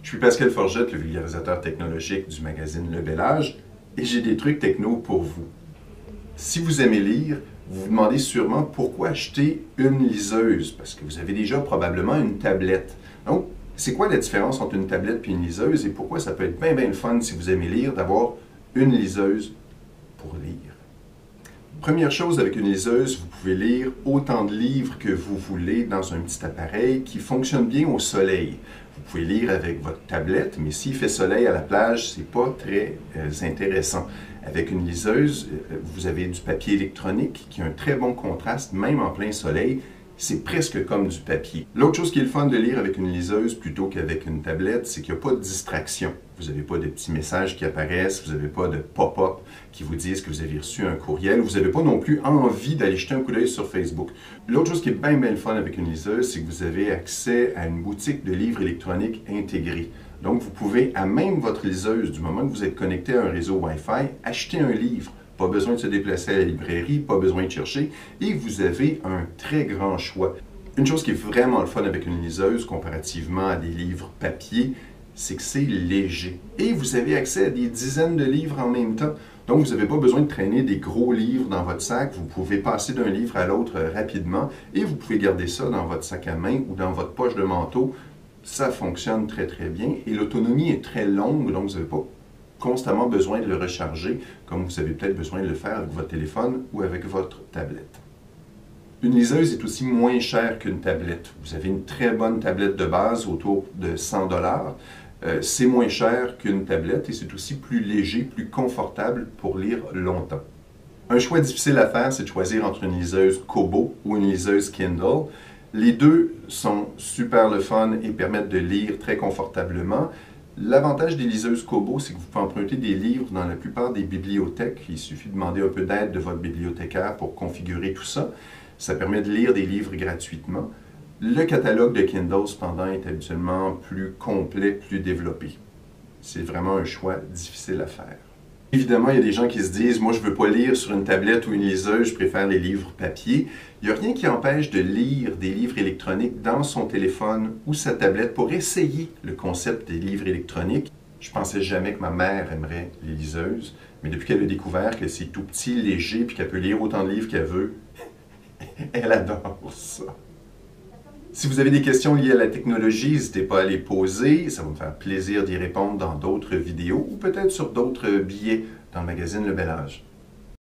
Je suis Pascal Forgette, le vulgarisateur technologique du magazine Le Bel Âge, et j'ai des trucs techno pour vous. Si vous aimez lire, vous vous demandez sûrement pourquoi acheter une liseuse, parce que vous avez déjà probablement une tablette. Donc, c'est quoi la différence entre une tablette et une liseuse et pourquoi ça peut être bien le fun si vous aimez lire d'avoir une liseuse pour lire? Première chose, avec une liseuse, vous pouvez lire autant de livres que vous voulez dans un petit appareil qui fonctionne bien au soleil. Vous pouvez lire avec votre tablette, mais s'il fait soleil à la plage, c'est pas très intéressant. Avec une liseuse, vous avez du papier électronique qui a un très bon contraste, même en plein soleil. C'est presque comme du papier. L'autre chose qui est le fun de lire avec une liseuse plutôt qu'avec une tablette, c'est qu'il n'y a pas de distraction. Vous n'avez pas de petits messages qui apparaissent, vous n'avez pas de pop-up qui vous disent que vous avez reçu un courriel, vous n'avez pas non plus envie d'aller jeter un coup d'œil sur Facebook. L'autre chose qui est bien le fun avec une liseuse, c'est que vous avez accès à une boutique de livres électroniques intégrée. Donc vous pouvez, à même votre liseuse, du moment que vous êtes connecté à un réseau Wi-Fi, acheter un livre. Pas besoin de se déplacer à la librairie, pas besoin de chercher, et vous avez un très grand choix. Une chose qui est vraiment le fun avec une liseuse, comparativement à des livres papier, c'est que c'est léger. Et vous avez accès à des dizaines de livres en même temps. Donc, vous n'avez pas besoin de traîner des gros livres dans votre sac. Vous pouvez passer d'un livre à l'autre rapidement, et vous pouvez garder ça dans votre sac à main ou dans votre poche de manteau. Ça fonctionne très bien, et l'autonomie est très longue, donc vous n'avez pas constamment besoin de le recharger, comme vous avez peut-être besoin de le faire avec votre téléphone ou avec votre tablette. Une liseuse est aussi moins chère qu'une tablette. Vous avez une très bonne tablette de base autour de 100 $. C'est moins cher qu'une tablette et c'est aussi plus léger, plus confortable pour lire longtemps. Un choix difficile à faire, c'est de choisir entre une liseuse Kobo ou une liseuse Kindle. Les deux sont super le fun et permettent de lire très confortablement. L'avantage des liseuses Kobo, c'est que vous pouvez emprunter des livres dans la plupart des bibliothèques. Il suffit de demander un peu d'aide de votre bibliothécaire pour configurer tout ça. Ça permet de lire des livres gratuitement. Le catalogue de Kindle, cependant, est habituellement plus complet, plus développé. C'est vraiment un choix difficile à faire. Évidemment, il y a des gens qui se disent « Moi, je ne veux pas lire sur une tablette ou une liseuse, je préfère les livres papier ». Il n'y a rien qui empêche de lire des livres électroniques dans son téléphone ou sa tablette pour essayer le concept des livres électroniques. Je pensais jamais que ma mère aimerait les liseuses, mais depuis qu'elle a découvert que c'est tout petit, léger, puis qu'elle peut lire autant de livres qu'elle veut, elle adore ça. Si vous avez des questions liées à la technologie, n'hésitez pas à les poser. Ça va me faire plaisir d'y répondre dans d'autres vidéos ou peut-être sur d'autres billets dans le magazine Le Bel Âge.